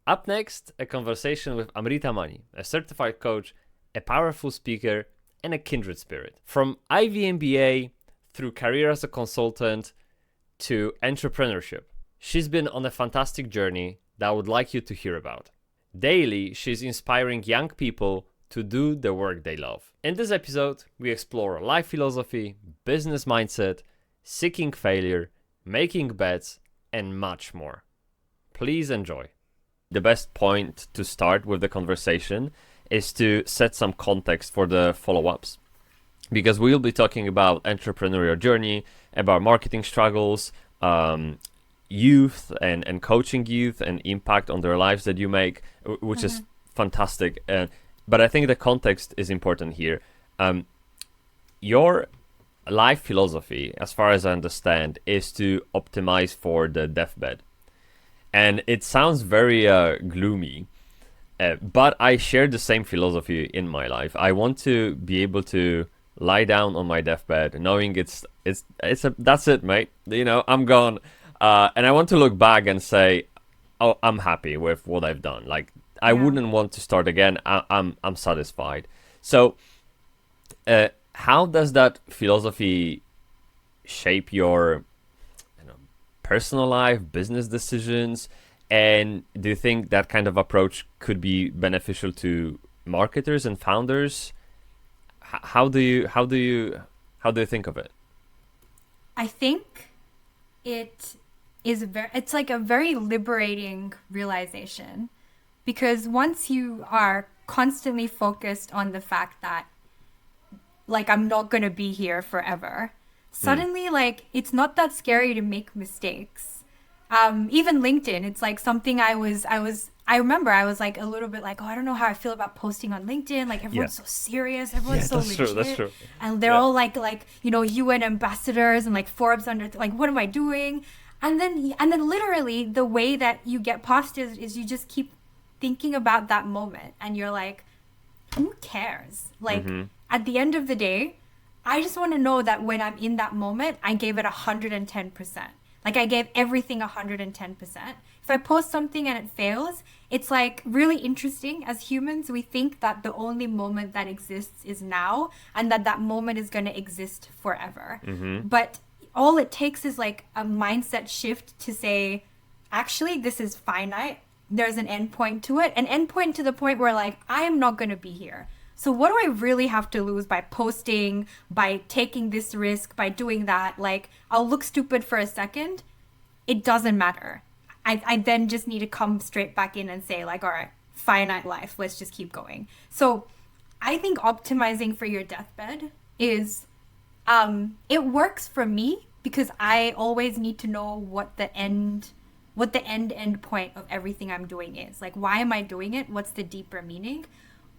Up next, a conversation with Amritha Mani, a certified coach, a powerful speaker, and a kindred spirit. From Ivy MBA through career as a consultant to entrepreneurship, she's been on a fantastic journey that I would like you to hear about. Daily, she's inspiring young people to do the work they love. In this episode, we explore life philosophy, business mindset, seeking failure, making bets, and much more. Please enjoy. The best point to start with the conversation is to set some context for the follow-ups, because we'll be talking about entrepreneurial journey, about marketing struggles, youth and coaching youth and impact on their lives that you make, which is fantastic. But I think the context is important here. Your life philosophy, as far as I understand, is to optimize for the deathbed. And it sounds very gloomy, but I share the same philosophy in my life. I want to be able to lie down on my deathbed, knowing that's it, mate. You know, I'm gone, and I want to look back and say, oh, I'm happy with what I've done. Like, I wouldn't want to start again. I'm satisfied. So, how does that philosophy shape your personal life, business decisions, and do you think that kind of approach could be beneficial to marketers and founders? How do you think of it? I think it's like a very liberating realization, because once you are constantly focused on the fact that, like, I'm not going to be here forever, suddenly, like, it's not that scary to make mistakes. Even LinkedIn, it's like something I remember I was like a little bit like, oh, I don't know how I feel about posting on LinkedIn. Like, everyone's so serious, everyone's so legit. That's true. And they're all like, UN ambassadors and like Forbes like, what am I doing? And then literally the way that you get past is you just keep thinking about that moment and you're like, who cares? Like, at the end of the day, I just want to know that when I'm in that moment, I gave it 110%. Like, I gave everything 110%. If I post something and it fails, it's like really interesting. As humans, we think that the only moment that exists is now, and that moment is going to exist forever. But all it takes is like a mindset shift to say, actually, this is finite. There's an endpoint to it, an endpoint to the point where, like, I am not going to be here. So what do I really have to lose by posting, by taking this risk, by doing that? Like, I'll look stupid for a second. It doesn't matter. I then just need to come straight back in and say, like, all right, finite life. Let's just keep going. So I think optimizing for your deathbed is, it works for me because I always need to know what the end point of everything I'm doing is. Like, why am I doing it? What's the deeper meaning?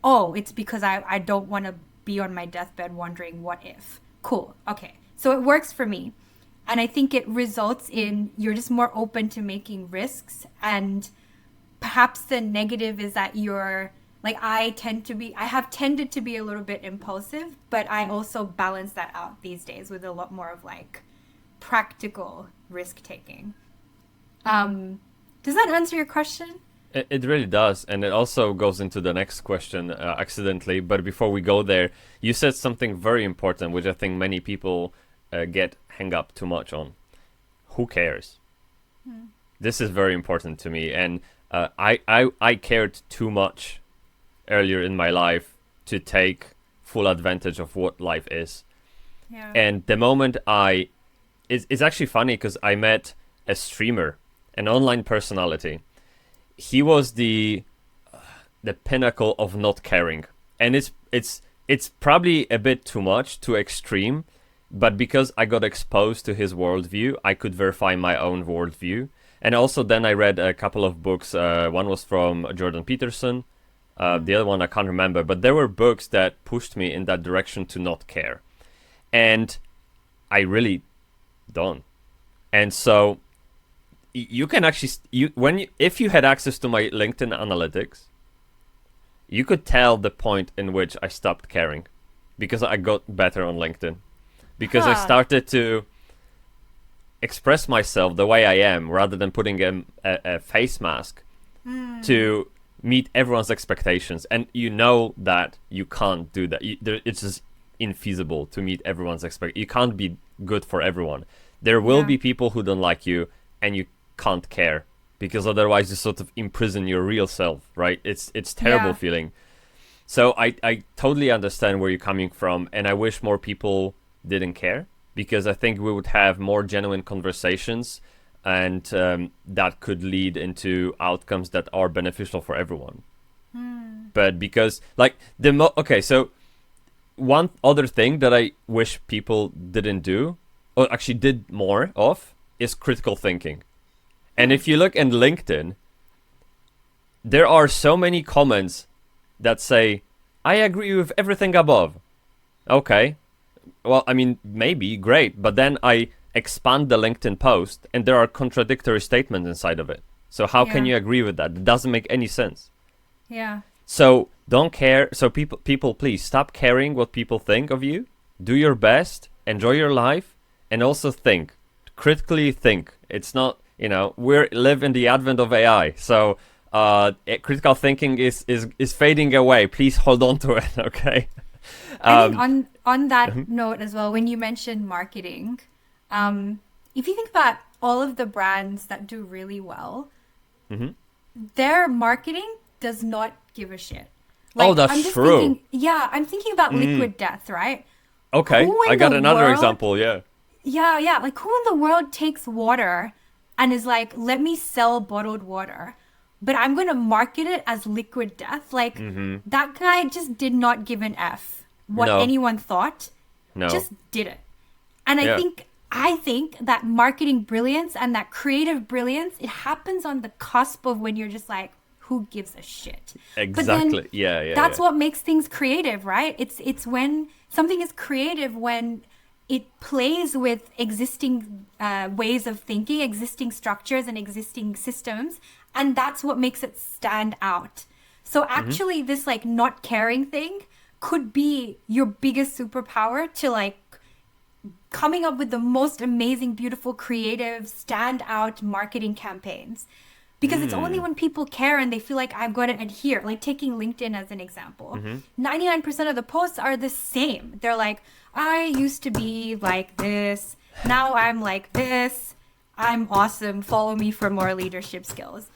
Oh, it's because I don't want to be on my deathbed wondering what if. Cool. Okay. So it works for me. And I think it results in you're just more open to making risks. And perhaps the negative is that you're like, I have tended to be a little bit impulsive, but I also balance that out these days with a lot more of like practical risk taking. Does that answer your question? It really does, and it also goes into the next question accidentally. But before we go there, you said something very important, which I think many people get hung up too much on. Who cares? This is very important to me, and I cared too much earlier in my life to take full advantage of what life is. Yeah. And the moment it's actually funny because I met a streamer, an online personality. He was the pinnacle of not caring, and it's probably a bit too much, too extreme, but because I got exposed to his worldview, I could verify my own worldview. And also then I read a couple of books. One was from Jordan Peterson, the other one I can't remember, but there were books that pushed me in that direction to not care, and I really don't. And so you can actually if you had access to my LinkedIn analytics, you could tell the point in which I stopped caring, because I got better on LinkedIn, because I started to express myself the way I am rather than putting a face mask to meet everyone's expectations, and you know that you can't do that. It's just infeasible to meet everyone's expectations. You can't be good for everyone. There will be people who don't like you, and you can't care, because otherwise you sort of imprison your real self, right? It's terrible feeling. So I totally understand where you're coming from, and I wish more people didn't care, because I think we would have more genuine conversations, and that could lead into outcomes that are beneficial for everyone. But because like so one other thing that I wish people didn't do, or actually did more of, is critical thinking. And if you look in LinkedIn, there are so many comments that say, I agree with everything above. Okay. Well, I mean, maybe, great. But then I expand the LinkedIn post and there are contradictory statements inside of it. So how can you agree with that? It doesn't make any sense. Yeah. So don't care. So people, please stop caring what people think of you. Do your best, enjoy your life, and also think. Critically think. It's not, we live in the advent of AI. So critical thinking is fading away. Please hold on to it, okay? I think on that note as well, when you mentioned marketing, if you think about all of the brands that do really well, their marketing does not give a shit. Like, that's true. I'm thinking about Liquid Death, right? Okay, I got another example, yeah. Yeah, like who in the world takes water and is like, let me sell bottled water, but I'm going to market it as Liquid Death? Like, that guy just did not give an F what anyone thought. No. Just did it. And I think that marketing brilliance and that creative brilliance, it happens on the cusp of when you're just like, who gives a shit? Exactly. Yeah. That's what makes things creative, right? It's when something is creative when it plays with existing ways of thinking, existing structures and existing systems. And that's what makes it stand out. So actually this like not caring thing could be your biggest superpower to like coming up with the most amazing, beautiful, creative, stand out marketing campaigns. Because it's only when people care and they feel like I've got to adhere, like taking LinkedIn as an example. 99% of the posts are the same. They're like, I used to be like this. Now I'm like this. I'm awesome. Follow me for more leadership skills.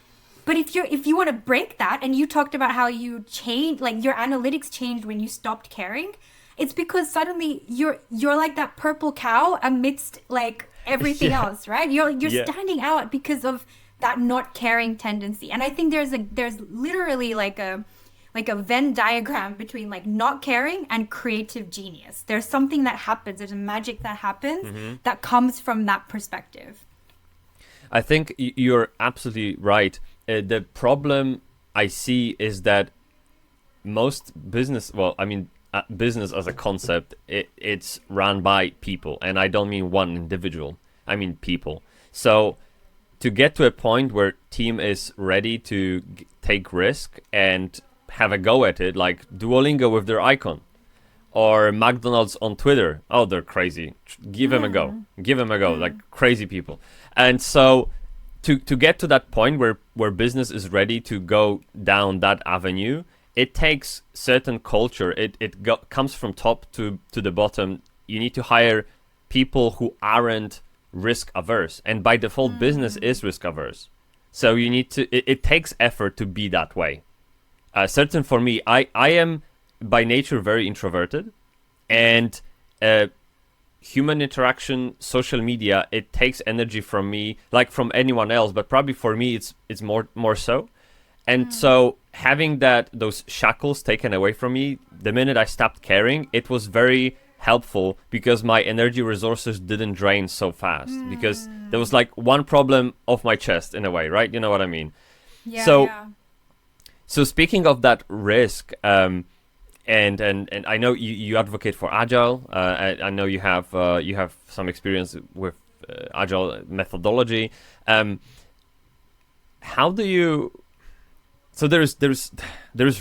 But if you want to break that, and you talked about how you changed, like your analytics changed when you stopped caring, it's because suddenly you're like that purple cow amidst like everything else, right? You're standing out because of that not caring tendency. And I think there's literally like a Venn diagram between like not caring and creative genius. There's something that happens, there's a magic that happens that comes from that perspective. I think you're absolutely right. The problem I see is that most business, business as a concept, it's run by people. And I don't mean one individual, I mean people. So to get to a point where team is ready to take risk and have a go at it, like Duolingo with their icon, or McDonald's on Twitter. Oh, they're crazy. Give them a go. Like crazy people. And so to get to that point where business is ready to go down that avenue, it takes certain culture. It comes from top to the bottom. You need to hire people who aren't risk averse, and by default business is risk averse, so you need to it takes effort to be that way. Certain for me, I am by nature very introverted, and human interaction, social media, it takes energy from me like from anyone else, but probably for me it's more so. And so having those shackles taken away from me the minute I stopped caring, it was very helpful, because my energy resources didn't drain so fast, because there was like one problem off my chest in a way, right? You know what I mean? So speaking of that risk, and I know you advocate for agile. I know you have some experience with agile methodology. How do you? So there's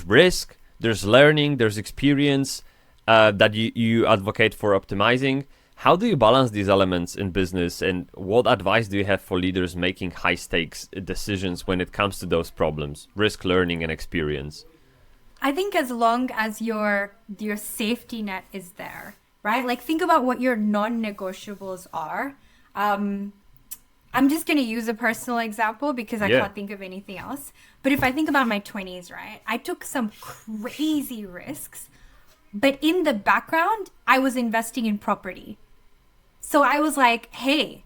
risk, there's learning, there's experience. That you advocate for optimizing. How do you balance these elements in business, and what advice do you have for leaders making high stakes decisions when it comes to those problems, risk, learning, and experience? I think as long as your safety net is there, right? Like think about what your non-negotiables are. I'm just going to use a personal example because I can't think of anything else. But if I think about my 20s, right? I took some crazy risks, but in the background, I was investing in property. So I was like, hey,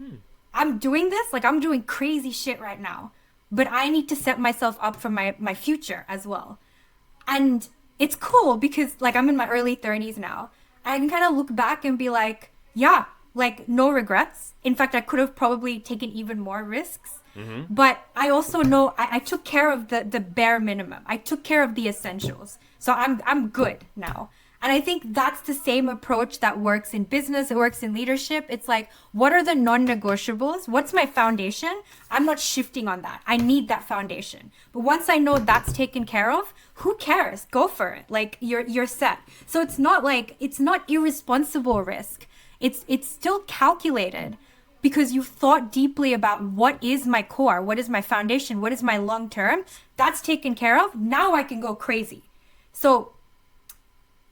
I'm doing this, like I'm doing crazy shit right now, but I need to set myself up for my future as well. And it's cool because like I'm in my early 30s now. I can kind of look back and be like, yeah, like no regrets. In fact, I could have probably taken even more risks. But I also know I took care of the bare minimum. I took care of the essentials. So I'm good now. And I think that's the same approach that works in business, it works in leadership. It's like, what are the non-negotiables? What's my foundation? I'm not shifting on that. I need that foundation. But once I know that's taken care of, who cares? Go for it. Like you're set. So it's not irresponsible risk. It's still calculated because you've thought deeply about what is my core, what is my foundation, what is my long term. That's taken care of. Now I can go crazy. So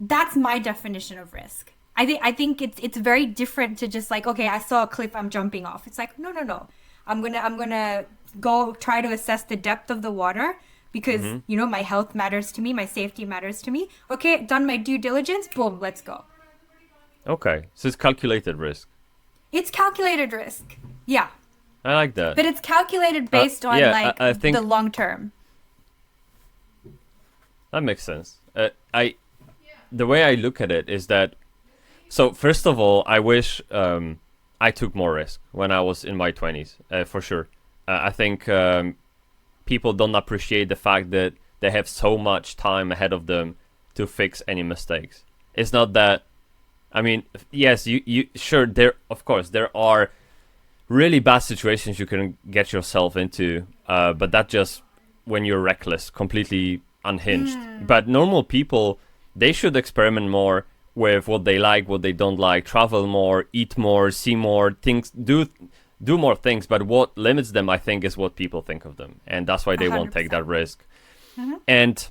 that's my definition of risk. I think it's very different to just like, okay, I saw a cliff, I'm jumping off. It's like, no. I'm gonna go try to assess the depth of the water because you know my health matters to me, my safety matters to me. Okay, done my due diligence, boom, let's go. Okay, so it's calculated risk. It's calculated risk. Yeah. I like that. But it's calculated based on I think the long term. That makes sense. The way I look at it is that, so first of all, I wish I took more risk when I was in my 20s, for sure. I think people don't appreciate the fact that they have so much time ahead of them to fix any mistakes. It's not that, I mean, yes, you sure, of course, there are really bad situations you can get yourself into, but that just when you're reckless, completely unhinged. But normal people, they should experiment more with what they like, what they don't like, travel more, eat more, see more things, do more things. But what limits them, I think, is what people think of them, and that's why they 100%. Won't take that risk. And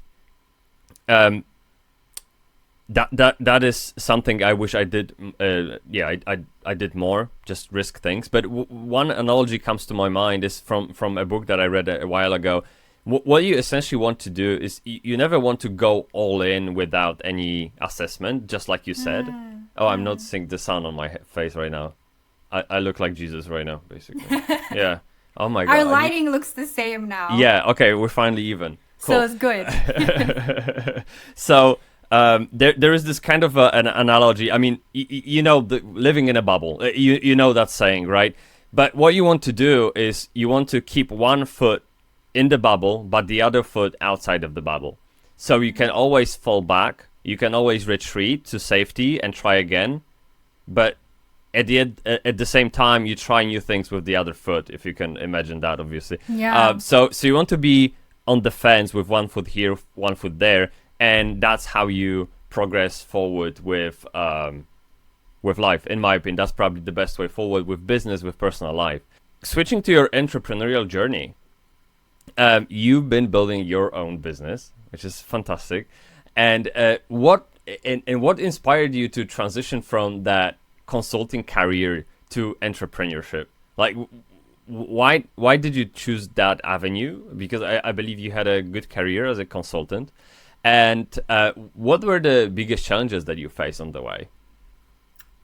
that is something I wish I did. I did more, just risk things. But one analogy comes to my mind is from a book that I read a while ago. What you essentially want to do is you never want to go all in without any assessment, just like you said. Oh, I'm noticing the sun on my face right now. I look like Jesus right now, basically. Yeah. Oh my God. Our lighting looks the same now. Yeah. Okay. We're finally even. Cool. So it's good. So there is this kind of an analogy. I mean, you know, living in a bubble. You know that saying, right? But what you want to do is you want to keep one foot in the bubble, but the other foot outside of the bubble. So you can always fall back, you can always retreat to safety and try again. But at the same time, you try new things with the other foot, if you can imagine that, obviously. Yeah. So you want to be on the fence with one foot here, one foot there, and that's how you progress forward with life. In my opinion, that's probably the best way forward with business, with personal life. Switching to your entrepreneurial journey. You've been building your own business, which is fantastic. And what inspired you to transition from that consulting career to entrepreneurship? Like, why did you choose that avenue? Because I believe you had a good career as a consultant. And what were the biggest challenges that you faced on the way?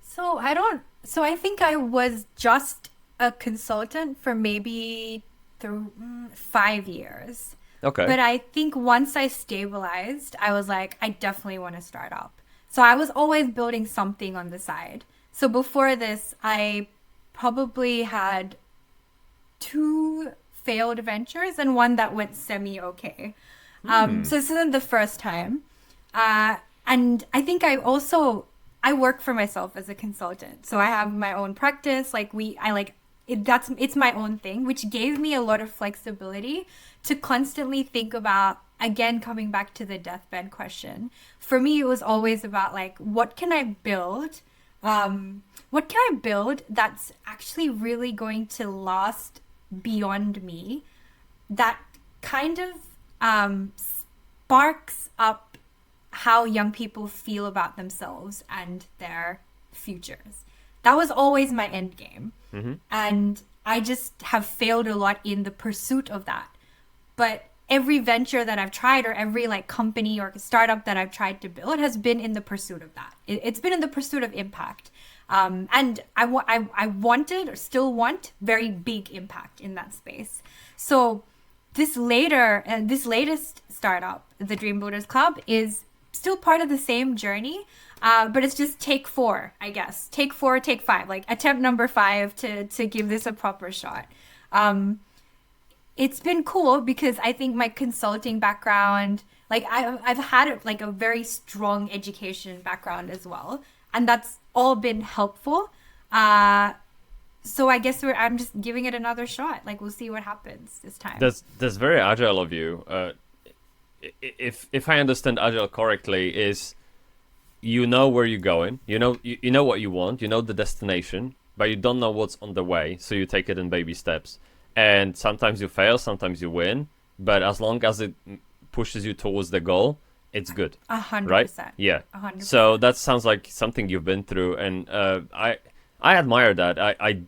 So I think I was just a consultant for maybe 5 years. Okay. But I think once I stabilized, I was like, I definitely want to start up. So I was always building something on the side. So before this, I probably had 2 failed ventures and one that went semi-okay. So this isn't the first time. And I think I work for myself as a consultant. So I have my own practice. It's my own thing, which gave me a lot of flexibility to constantly think about, again, coming back to the deathbed question. For me, it was always about like, what can I build What can I build that's actually really going to last beyond me, that kind of sparks up how young people feel about themselves and their futures. That was always my end game. And I just have failed a lot in the pursuit of that. But every venture that I've tried, or every like company or startup that I've tried to build, has been in the pursuit of that. It's been in the pursuit of impact. And I wanted, or still want, very big impact in that space. So this latest startup, the Dream Builders Club, is still part of the same journey. But it's just take 4, I guess. Take 4, take 5, like attempt number 5 to give this a proper shot. It's been cool because I think my consulting background, like I've had like a very strong education background as well. And that's all been helpful. So I guess I'm just giving it another shot. Like, we'll see what happens this time. That's very agile of you. If I understand agile correctly, is you know where you're going, you know what you want, you know the destination, but you don't know what's on the way, so you take it in baby steps. And sometimes you fail, sometimes you win, but as long as it pushes you towards the goal, it's good. 100%. Right? Yeah. 100%. So that sounds like something you've been through, and I admire that. I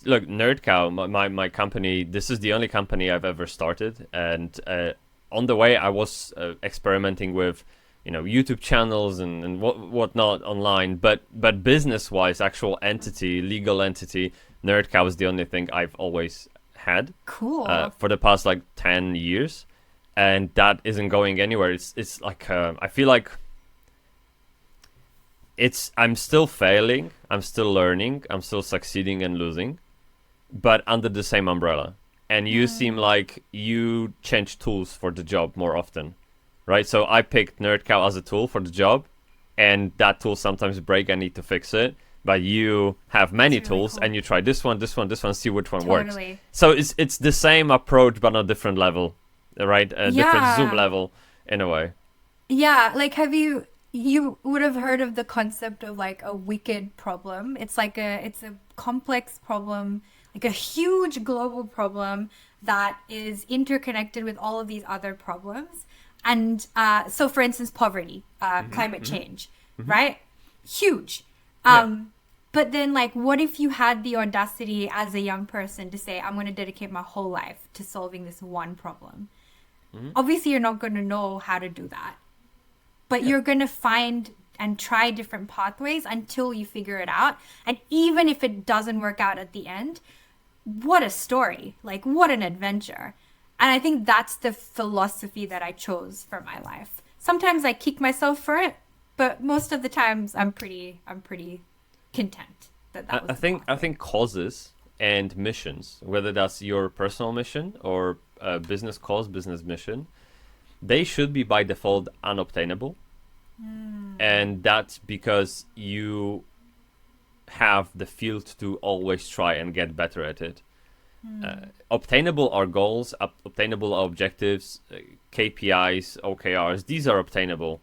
look, NerdCow, my company. This is the only company I've ever started, and on the way I was experimenting with, YouTube channels and whatnot online, but business-wise, actual entity, legal entity, NerdCow is the only thing I've always had. Cool. For the past like 10 years, and that isn't going anywhere. It's like I feel like I'm still failing, I'm still learning, I'm still succeeding and losing, but under the same umbrella. And you seem like you change tools for the job more often. Right, so I picked NerdCow as a tool for the job, and that tool sometimes breaks. I need to fix it. But you have many tools, cool. And you try this one, see which one works. So it's the same approach, but on a different level, right? A different Zoom level, in a way. Yeah, like you would have heard of the concept of like a wicked problem. It's like it's a complex problem, like a huge global problem that is interconnected with all of these other problems. And so, for instance, poverty, climate change, right? Huge. But then, like, what if you had the audacity as a young person to say, I'm going to dedicate my whole life to solving this one problem? Obviously, you're not going to know how to do that. But you're going to find and try different pathways until you figure it out. And even if it doesn't work out at the end, what a story. Like, what an adventure. And I think that's the philosophy that I chose for my life. Sometimes I kick myself for it, but most of the times I'm pretty content that was I think causes and missions, whether that's your personal mission or business cause, business mission, they should be by default unobtainable. And that's because you have the field to always try and get better at it. Obtainable are goals, obtainable are objectives, KPIs, OKRs, these are obtainable.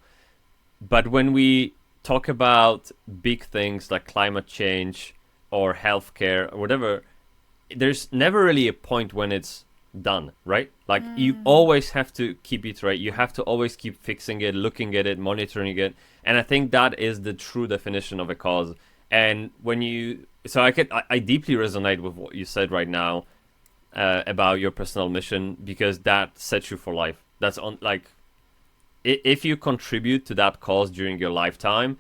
But when we talk about big things like climate change or healthcare or whatever, there's never really a point when it's done, right? Like you always have to keep it right. You have to always keep fixing it, looking at it, monitoring it. And I think that is the true definition of a cause. And when I deeply resonate with what you said right now about your personal mission, because that sets you for life. That's on, like, if you contribute to that cause during your lifetime,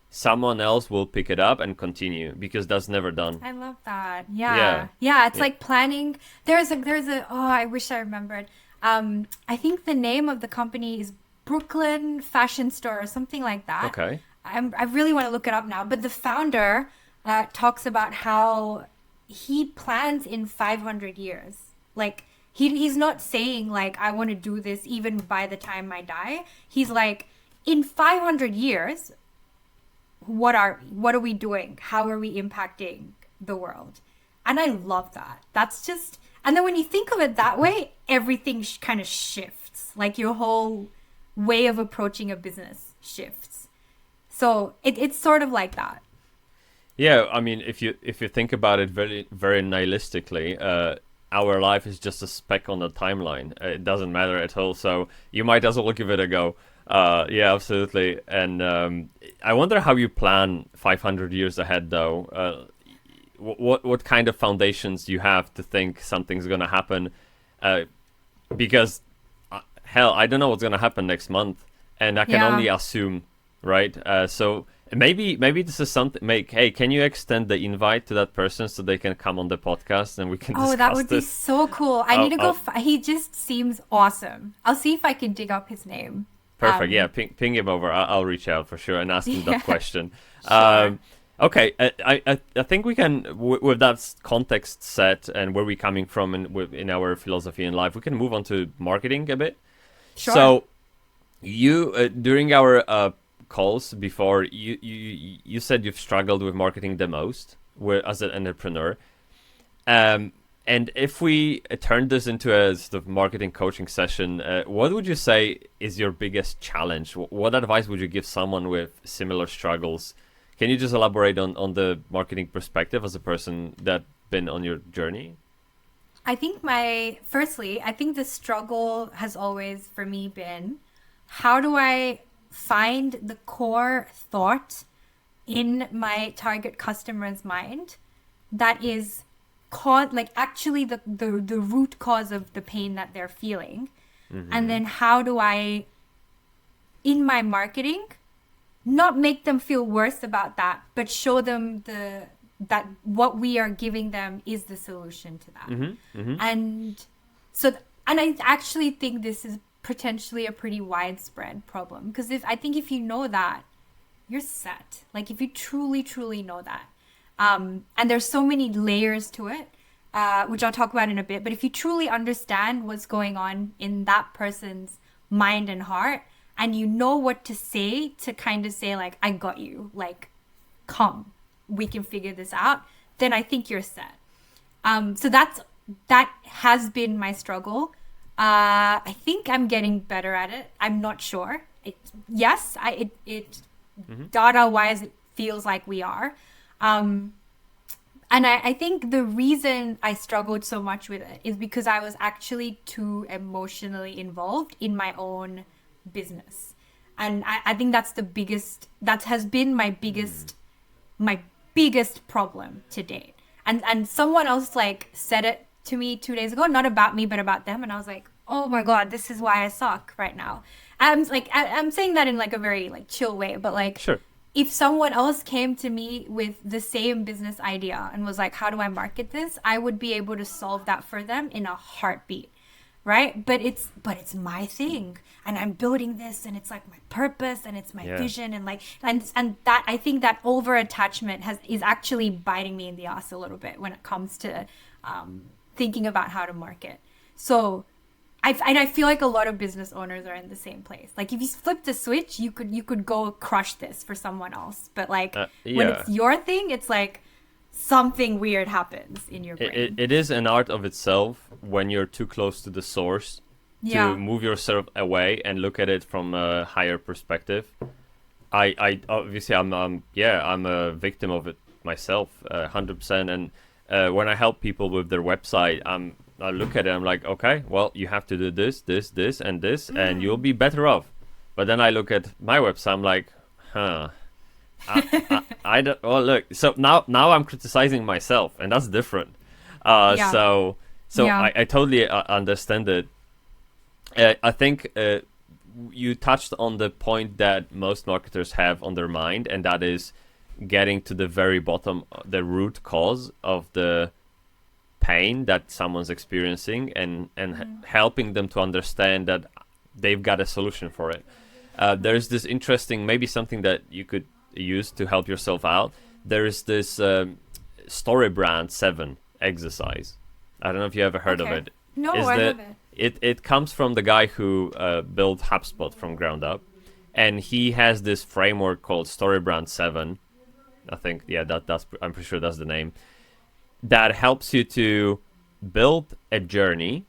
someone else will pick it up and continue, because that's never done. I love that. Yeah. It's like planning. There's a I wish I remembered. I think the name of the company is Brooklyn Fashion Store or something like that. Okay. I really want to look it up now. But the founder talks about how he plans in 500 years. Like, he's not saying, like, I want to do this even by the time I die. He's like, in 500 years, what are we doing? How are we impacting the world? And I love that. That's just... And then when you think of it that way, everything kind of shifts. Like, your whole way of approaching a business shifts. So it's sort of like that. Yeah, I mean, if you think about it very very nihilistically, our life is just a speck on the timeline. It doesn't matter at all. So you might as well give it a go. Yeah, absolutely. And I wonder how you plan 500 years ahead, though. What kind of foundations you have to think something's gonna happen? Because hell, I don't know what's gonna happen next month, and I can Yeah. only assume, right? So maybe this is something. Hey, can you extend the invite to that person so they can come on the podcast and we can Oh, that discuss would be this? so cool. I Oh, need to go. oh, He just seems awesome. I'll see if I can dig up his name. perfect. Yeah, ping him over. I'll reach out for sure and ask him Yeah, that question. sure. Okay, I think we can with that context set and where we're coming from in our philosophy in life, we can move on to marketing a bit. Sure. So you during our calls before, you said you've struggled with marketing the most as an entrepreneur. And if we turn this into a sort of marketing coaching session, what would you say is your biggest challenge? What advice would you give someone with similar struggles? Can you just elaborate on the marketing perspective as a person that been on your journey? Firstly, I think the struggle has always for me been how do I find the core thought in my target customer's mind that is like actually the root cause of the pain that they're feeling. And then how do I, in my marketing, not make them feel worse about that, but show them that what we are giving them is the solution to that. And and I actually think this is potentially a pretty widespread problem, because if you know that, you're set. Like if you truly know that, and there's so many layers to it, which I'll talk about in a bit. But if you truly understand what's going on in that person's mind and heart, and you know what to say to kind of say like, I got you, like, come, we can figure this out, then I think you're set. So that has been my struggle. I think I'm getting better at it. I'm not sure. Data wise, it feels like we are. And I think the reason I struggled so much with it is because I was actually too emotionally involved in my own business. And I think that has been my biggest problem to date. And someone else like said it to me 2 days ago, not about me, but about them. And I was like, oh my God, this is why I suck right now. I'm saying that in like a very like chill way, but like, Sure. if someone else came to me with the same business idea and was like, how do I market this? I would be able to solve that for them in a heartbeat. Right. But it's my thing, and I'm building this, and it's like my purpose, and it's my vision. And like, and that, I think that over attachment is actually biting me in the ass a little bit when it comes to thinking about how to market. So I feel like a lot of business owners are in the same place. Like if you flip the switch, you could go crush this for someone else. But like when it's your thing, it's like something weird happens in your brain. It is an art of itself when you're too close to the source to move yourself away and look at it from a higher perspective. I obviously I'm a victim of it myself, 100%. And when I help people with their website, I look at it, I'm like, okay, well, you have to do this, and this, and you'll be better off. But then I look at my website, I'm like, I don't. Well, look. So now I'm criticizing myself, and that's different. So I totally understand it. I think you touched on the point that most marketers have on their mind, and that is getting to the very bottom, the root cause of the pain that someone's experiencing, and helping them to understand that they've got a solution for it. There's this interesting, maybe something that you could use to help yourself out. There's this story brand 7 exercise. I don't know if you ever heard of it. No, I haven't. It comes from the guy who built HubSpot from ground up, and he has this framework called Story Brand 7. I think that's I'm pretty sure that's the name. That helps you to build a journey.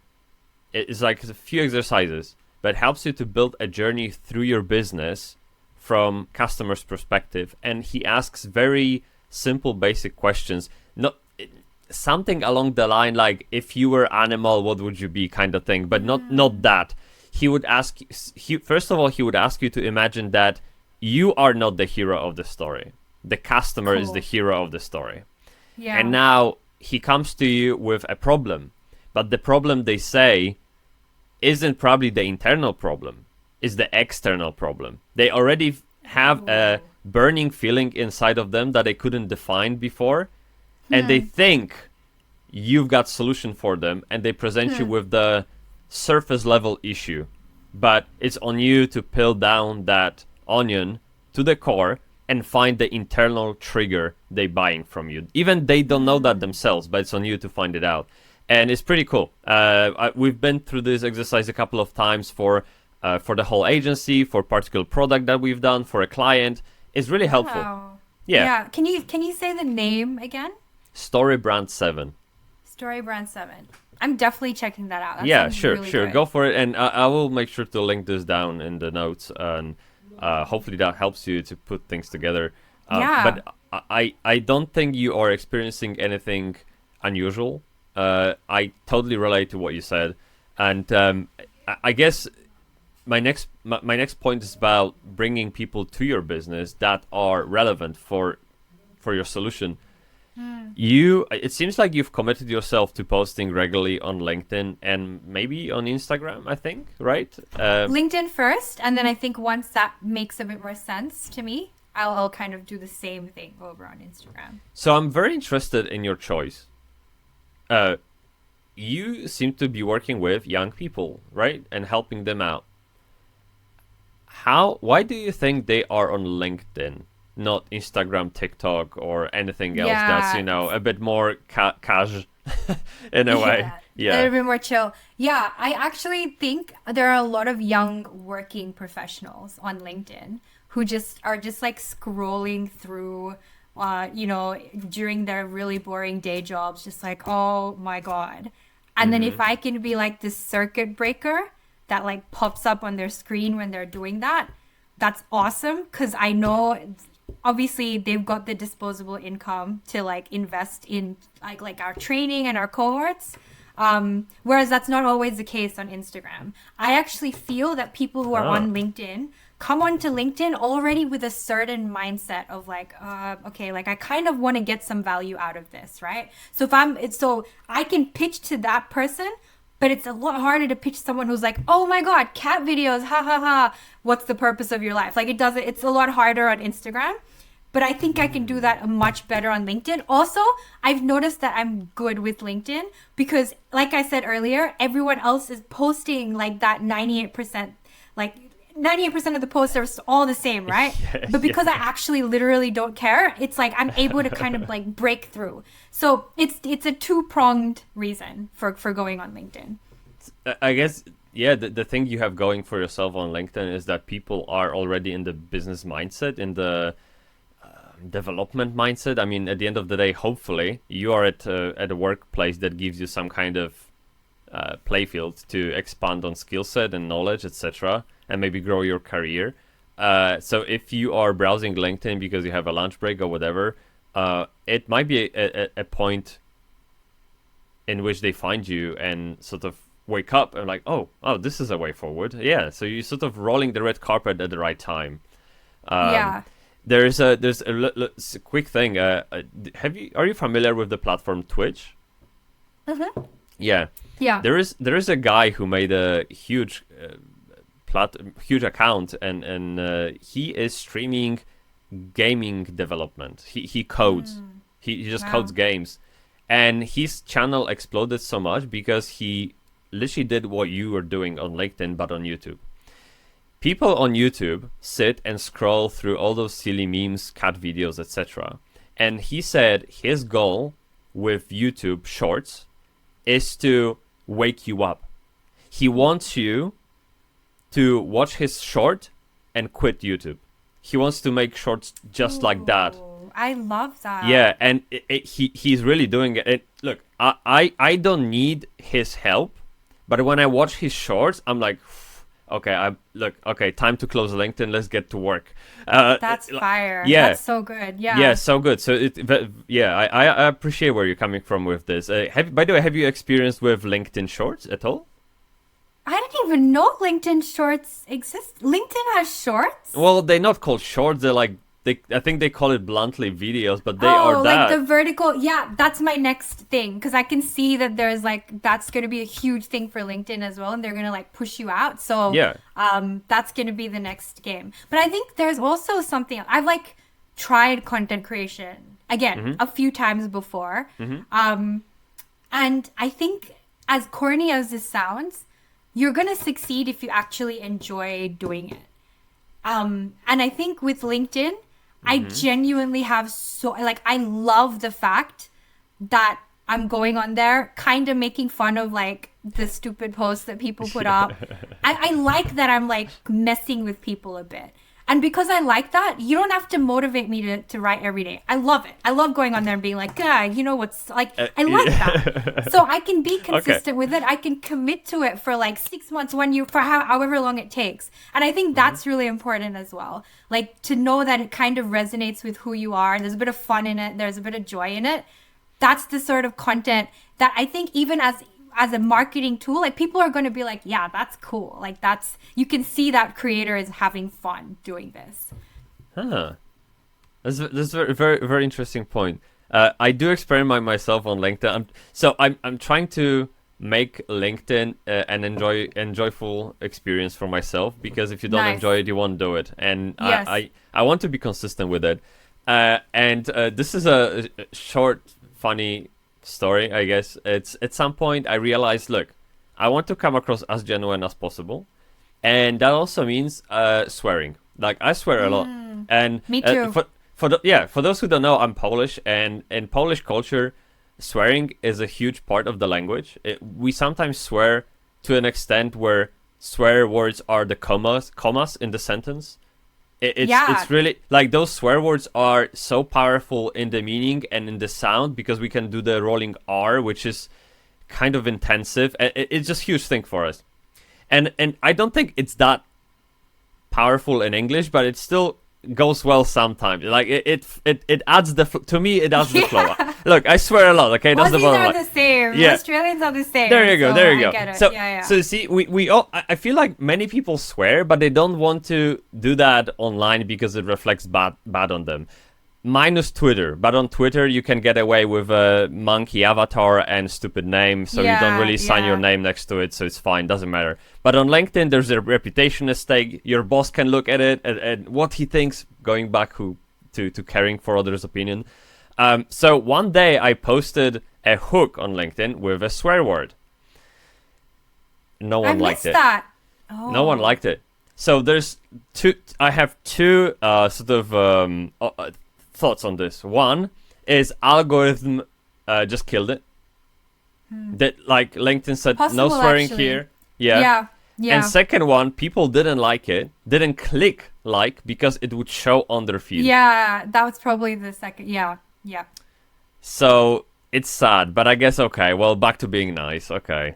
It's like a few exercises, but helps you to build a journey through your business from customer's perspective. And he asks very simple basic questions. Not something along the line like, if you were animal, what would you be, kind of thing, but not that. He would ask, first of all, he would ask you to imagine that you are not the hero of the story. The customer is the hero of the story. Yeah. And now he comes to you with a problem, but the problem, they say, isn't probably the internal problem, it's the external problem. They already have a burning feeling inside of them that they couldn't define before, and they think you've got solution for them, and they present you with the surface level issue, but it's on you to peel down that onion to the core and find the internal trigger they buying from you. Even they don't know that themselves, but it's on you to find it out. And it's pretty cool. We've been through this exercise a couple of times for the whole agency, for a particular product that we've done for a client. It's really helpful. Wow. Yeah. Can you say the name again? Story Brand 7. Story Brand 7. I'm definitely checking that out. That Yeah, sounds sure, really sure. good. Go for it. And I will make sure to link this down in the notes, and hopefully that helps you to put things together. Yeah. But I don't think you are experiencing anything unusual. I totally relate to what you said. And I guess my next point is about bringing people to your business that are relevant for your solution. It seems like you've committed yourself to posting regularly on LinkedIn and maybe on Instagram, I think, right? LinkedIn first, and then I think once that makes a bit more sense to me, I'll kind of do the same thing over on Instagram. So I'm very interested in your choice. You seem to be working with young people, right? And helping them out. Why do you think they are on LinkedIn? Not Instagram, TikTok, or anything else that's, a bit more cash in a way. Yeah. A little bit more chill. Yeah, I actually think there are a lot of young working professionals on LinkedIn who are just like scrolling through, during their really boring day jobs, just like, oh my God. And then if I can be like this circuit breaker that like pops up on their screen when they're doing that, that's awesome, because I know obviously they've got the disposable income to like invest in like our training and our cohorts, whereas that's not always the case on Instagram. I actually feel that people who are on LinkedIn come onto LinkedIn already with a certain mindset of like, okay, like I kind of want to get some value out of this, right? So so I can pitch to that person, but it's a lot harder to pitch someone who's like, oh my God, cat videos, ha ha ha. What's the purpose of your life? Like it's a lot harder on Instagram, but I think I can do that much better on LinkedIn. Also, I've noticed that I'm good with LinkedIn because like I said earlier, everyone else is posting like that 98%, like 98% of the posts are all the same, right? But because I actually literally don't care, it's like I'm able to kind of like break through. So it's a two-pronged reason for going on LinkedIn. I guess, the thing you have going for yourself on LinkedIn is that people are already in the business mindset, in the development mindset. I mean, at the end of the day, hopefully you are at a workplace that gives you some kind of playfield to expand on skill set and knowledge, etc., and maybe grow your career. So if you are browsing LinkedIn because you have a lunch break or whatever, it might be a point in which they find you and sort of wake up and like, oh, this is a way forward. Yeah, so you're sort of rolling the red carpet at the right time. There's a quick thing. Are you familiar with the platform Twitch? Mm-hmm. Yeah. There is a guy who made a huge account, and he is streaming gaming development. He codes. He just codes games, and his channel exploded so much because he literally did what you were doing on LinkedIn but on YouTube. People on YouTube sit and scroll through all those silly memes, cat videos, etc. And he said his goal with YouTube Shorts is to wake you up. He wants you to watch his short and quit YouTube. He wants to make shorts just like that. I love that. Yeah, and he's really doing it. Look, I don't need his help, but when I watch his shorts, I'm like, okay, time to close LinkedIn. Let's get to work. That's fire. Yeah. That's so good. Yeah. Yeah, so good. So I appreciate where you're coming from with this. By the way, have you experienced with LinkedIn Shorts at all? I didn't even know LinkedIn Shorts exist. LinkedIn has Shorts? Well, they're not called Shorts. They're like I think they call it bluntly videos, but they are that. Like the vertical. Yeah, that's my next thing, because I can see that there's like that's going to be a huge thing for LinkedIn as well, and they're going to like push you out. So Yeah. that's going to be the next game. But I think there's also something I've like tried content creation again a few times before, and I think as corny as this sounds, you're going to succeed if you actually enjoy doing it. And I think with LinkedIn, I genuinely have I love the fact that I'm going on there kind of making fun of like the stupid posts that people put up. I like that I'm like messing with people a bit. And because I like that, you don't have to motivate me to write every day. I love it. I love going on there and being like, you know what's like, I like that. So I can be consistent with it. I can commit to it for like 6 months, 1 year, for however long it takes. And I think that's really important as well. Like to know that it kind of resonates with who you are. There's a bit of fun in it. There's a bit of joy in it. That's the sort of content that I think even as a marketing tool, like people are going to be like, yeah, that's cool. Like you can see that creator is having fun doing this. That's a very, very interesting point. I do experiment myself on LinkedIn. I'm trying to make LinkedIn an enjoyable experience for myself, because if you don't enjoy it, you won't do it. And Yes. I want to be consistent with it. And this is a short, funny story, I guess. It's at some point I realized, look, I want to come across as genuine as possible, and that also means swearing. Like I swear a lot, and Me too. For those who don't know, I'm Polish, and in Polish culture, swearing is a huge part of the language. We sometimes swear to an extent where swear words are the commas in the sentence. It's really like those swear words are so powerful in the meaning and in the sound, because we can do the rolling R, which is kind of intensive. It's just a huge thing for us. And I don't think it's that powerful in English, but it still goes well sometimes. Like it adds to me, it adds the flow. Look, I swear a lot, okay? That's the bottom line. Aussies are the same. Yeah. Australians are the same. There you go. I get it. So, yeah. so see, we all. I feel like many people swear, but they don't want to do that online because it reflects bad on them. Minus Twitter, but on Twitter you can get away with a monkey avatar and stupid name, so you don't really sign your name next to it, so it's fine, doesn't matter. But on LinkedIn, there's a reputation at stake. Your boss can look at it and what he thinks, going back to caring for others' opinion. So one day I posted a hook on LinkedIn with a swear word. No one liked it. That. No one liked it. So there's I have two thoughts on this. One is algorithm just killed it. That like LinkedIn said no swearing actually. here. Yeah. And second one, people didn't like it, didn't click like, because it would show on their feed. Yeah, that was probably the second. Yeah. So it's sad, but I guess okay. Well, back to being nice. Okay.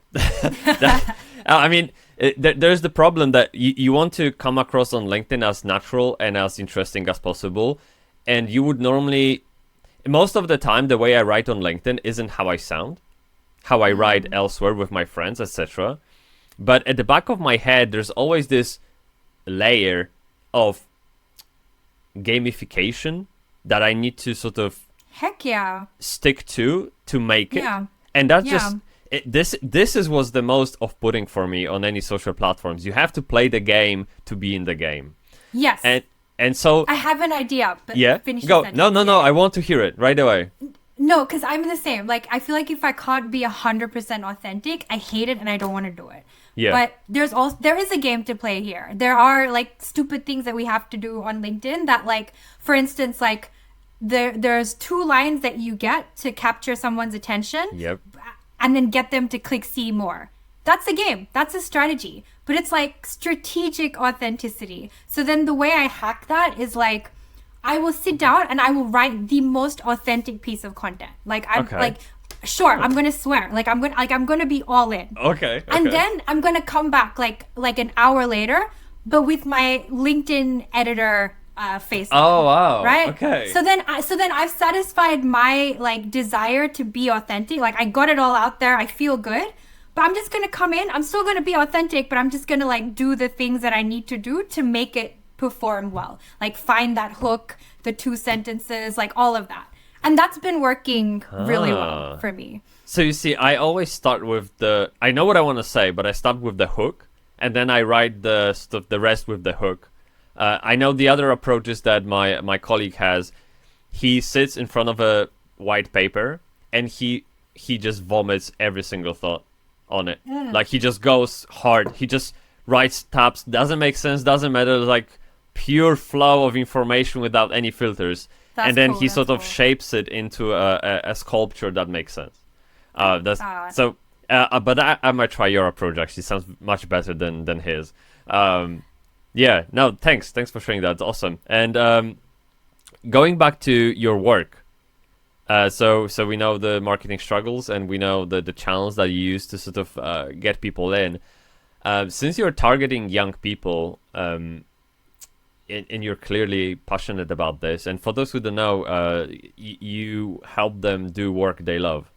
I mean, there's the problem that you want to come across on LinkedIn as natural and as interesting as possible. And you would normally, most of the time, the way I write on LinkedIn isn't how I sound, how I write elsewhere with my friends, etc. But at the back of my head, there's always this layer of gamification that I need to sort of stick to make it. And that's just, this was the most off-putting for me on any social platforms. You have to play the game to be in the game. Yes. And so I have an idea, but finish go. the No, I want to hear it right away. No, because I'm the same. Like, I feel like if I can't be 100% authentic, I hate it and I don't want to do it. Yeah. But there is a game to play here. There are like stupid things that we have to do on LinkedIn that, like, for instance, like there's 2 lines that you get to capture someone's attention. Yep. And then get them to click see more. That's a game. That's a strategy. But it's like strategic authenticity. So then the way I hack that is like, I will sit down and I will write the most authentic piece of content. Like sure, I'm gonna swear, I'm gonna be all in. Okay. And then I'm gonna come back like an hour later, but with my LinkedIn editor face. Oh wow. Right. Okay. So then I've satisfied my like desire to be authentic. Like I got it all out there. I feel good. But I'm just gonna come in. I'm still gonna be authentic, but I'm just gonna like do the things that I need to do to make it perform well. Like find that hook, the 2 sentences, like all of that. And that's been working really well for me. So you see, I always start with I know what I want to say, but I start with the hook, and then I write the stuff, the rest with the hook. I know the other approaches that my colleague has. He sits in front of a white paper, and he just vomits every single thought on it. Like he just goes hard. He just writes tabs. Doesn't make sense. Doesn't matter. Like pure flow of information without any filters. And then he sort of shapes it into a sculpture that makes sense. But I might try your approach. Actually, sounds much better than his. Yeah. No. Thanks for sharing that. It's awesome. And going back to your work. So we know the marketing struggles, and we know the channels that you use to sort of get people in. Since you're targeting young people. And you're clearly passionate about this. And for those who don't know, you help them do work they love.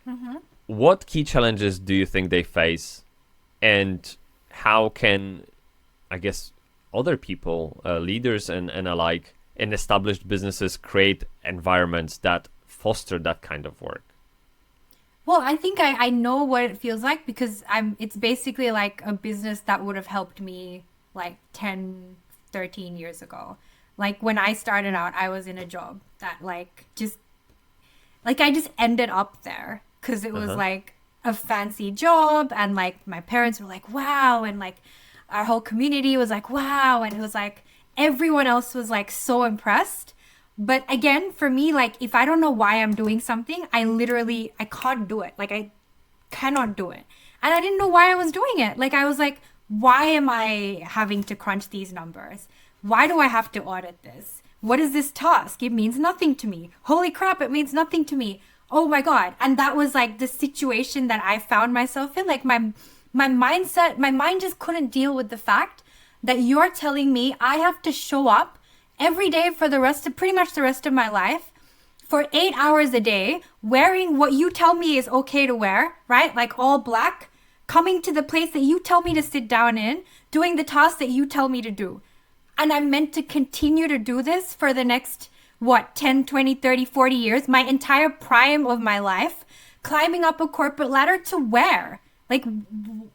Mm-hmm. What key challenges do you think they face? And how can, I guess, other people, leaders and alike, in established businesses create environments that foster that kind of work? Well, I think I know what it feels like because it's basically like a business that would have helped me like 13 years ago. Like when I started out, I was in a job that I just ended up there because it was like a fancy job, and like my parents were like, wow, and like our whole community was like, wow, and it was like everyone else was like so impressed. But again, for me, like if I don't know why I'm doing something, I can't do it. Like I cannot do it. And I didn't know why I was doing it. Like I was like, why am I having to crunch these numbers? Why do I have to audit this? What is this task? It means nothing to me. Holy crap, it means nothing to me. Oh my God. And that was like the situation that I found myself in. Like my mindset, my mind just couldn't deal with the fact that you're telling me I have to show up every day for pretty much the rest of my life for 8 hours a day, wearing what you tell me is okay to wear, right? Like all black, coming to the place that you tell me to sit down in, doing the tasks that you tell me to do. And I'm meant to continue to do this for the next, 10, 20, 30, 40 years, my entire prime of my life, climbing up a corporate ladder to where? Like,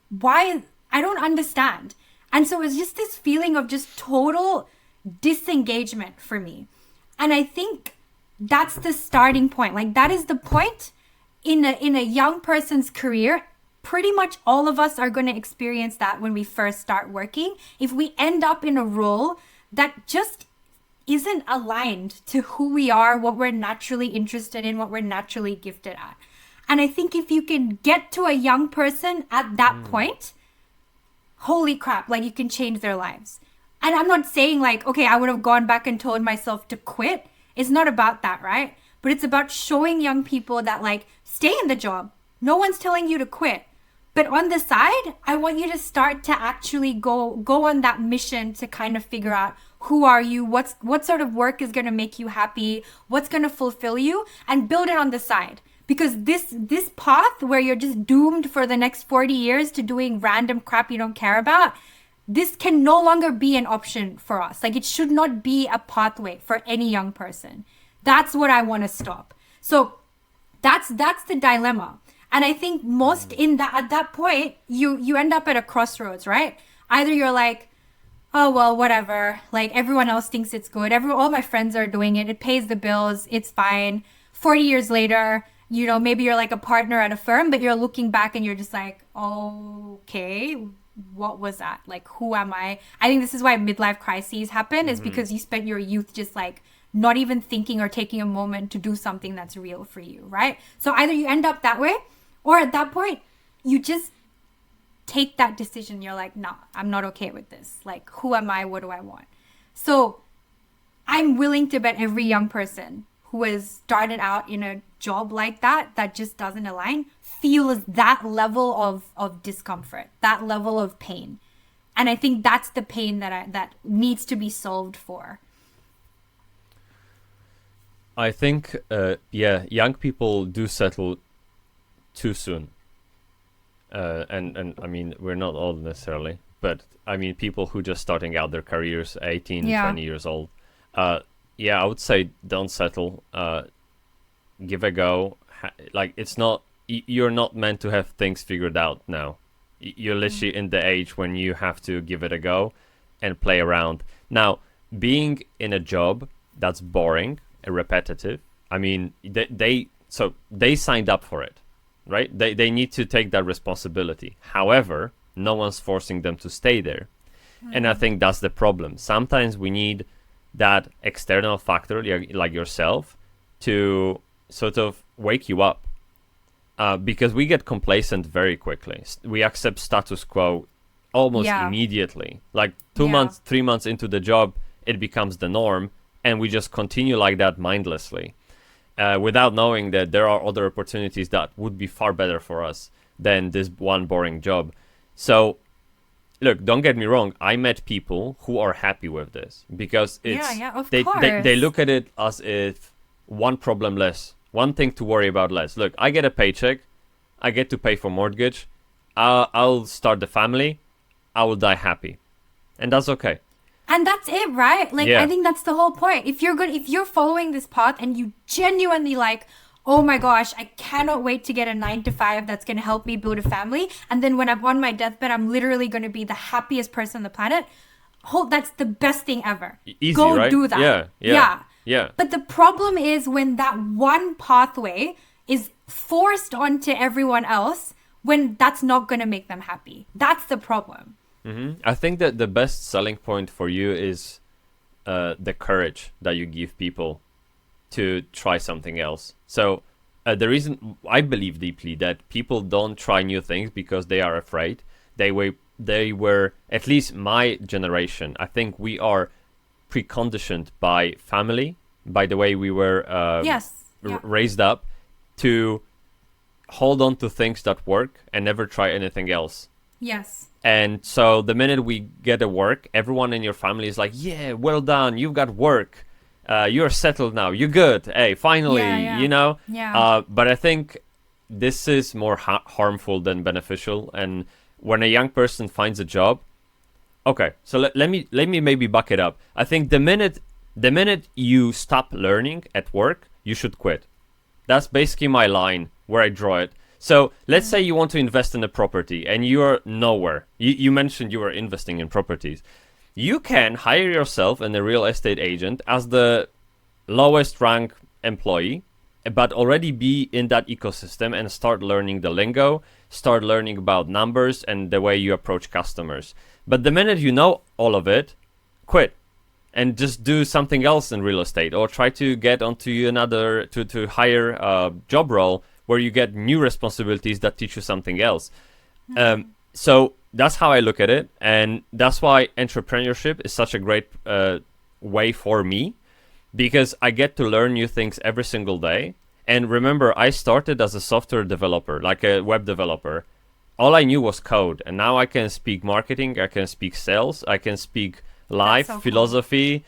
why? I don't understand. And so it's just this feeling of just total disengagement for me. And I think that's the starting point. Like that is the point in a young person's career. Pretty much all of us are going to experience that when we first start working. If we end up in a role that just isn't aligned to who we are, what we're naturally interested in, what we're naturally gifted at. And I think if you can get to a young person at that point, holy crap, like you can change their lives. And I'm not saying like, okay, I would have gone back and told myself to quit. It's not about that, right? But it's about showing young people that like, stay in the job. No one's telling you to quit. But on the side, I want you to start to actually go on that mission to kind of figure out who are you, what sort of work is going to make you happy, what's going to fulfill you, and build it on the side. Because this path where you're just doomed for the next 40 years to doing random crap you don't care about, this can no longer be an option for us. Like it should not be a pathway for any young person. That's what I want to stop. So that's the dilemma. And I think most at that point, you end up at a crossroads, right? Either you're like, oh, well, whatever. Like everyone else thinks it's good. All my friends are doing it. It pays the bills. It's fine. 40 years later, maybe you're like a partner at a firm, but you're looking back and you're just like, okay, what was that? Like, who am I? I think this is why midlife crises happen, is because you spent your youth just like not even thinking or taking a moment to do something that's real for you, right? So either you end up that way, or at that point, you just take that decision. You're like, no, I'm not okay with this. Like, who am I? What do I want? So I'm willing to bet every young person who has started out in a job like that just doesn't align feels that level of discomfort, that level of pain. And I think that's the pain that needs to be solved for. I think, young people do settle too soon. And I mean, we're not old necessarily, but I mean, people who just starting out their careers, 18, 20 years old. I would say don't settle. Give a go. It's not, you're not meant to have things figured out now. You're literally in the age when you have to give it a go and play around. Now, being in a job that's boring and repetitive, I mean, they signed up for it, right? They need to take that responsibility. However, no one's forcing them to stay there. And I think that's the problem. Sometimes we need that external factor, like yourself, to sort of wake you up. Because we get complacent very quickly. We accept status quo almost immediately. Like 2 months, 3 months into the job, it becomes the norm, and we just continue like that mindlessly, without knowing that there are other opportunities that would be far better for us than this one boring job. So, look, don't get me wrong. I met people who are happy with this because they look at it as if one problem less. One thing to worry about less. Look, I get a paycheck. I get to pay for mortgage. I'll start the family. I will die happy. And that's okay. And that's it, right? I think that's the whole point. If you're following this path and you genuinely oh my gosh, I cannot wait to get a 9-to-5 that's going to help me build a family. And then when I'm on my deathbed, I'm literally going to be the happiest person on the planet. That's the best thing ever. Easy, Go right? do that. Yeah. But the problem is when that one pathway is forced onto everyone else, when that's not going to make them happy. That's the problem. Mm-hmm. I think that the best selling point for you is the courage that you give people to try something else. So the reason I believe deeply that people don't try new things because they are afraid. They were, at least my generation, I think we are preconditioned by family, by the way we were raised up, to hold on to things that work and never try anything else. Yes. And so the minute we get a work, everyone in your family is like, yeah, well done, you've got work. You're settled now, you're good. Hey, finally, you know? Yeah. But I think this is more harmful than beneficial. And when a young person finds a job, okay, so let me maybe back it up. I think the minute you stop learning at work, you should quit. That's basically my line where I draw it. So let's say you want to invest in a property and you're nowhere. You mentioned you were investing in properties. You can hire yourself and a real estate agent as the lowest rank employee, but already be in that ecosystem and start learning the lingo, start learning about numbers and the way you approach customers. But the minute you know all of it, quit and just do something else in real estate, or try to get onto another to higher job role where you get new responsibilities that teach you something else. So that's how I look at it, and that's why entrepreneurship is such a great way for me, because I get to learn new things every single day. And remember, I started as a software developer, like a web developer. All I knew was code, and now I can speak marketing, I can speak sales, I can speak life, philosophy.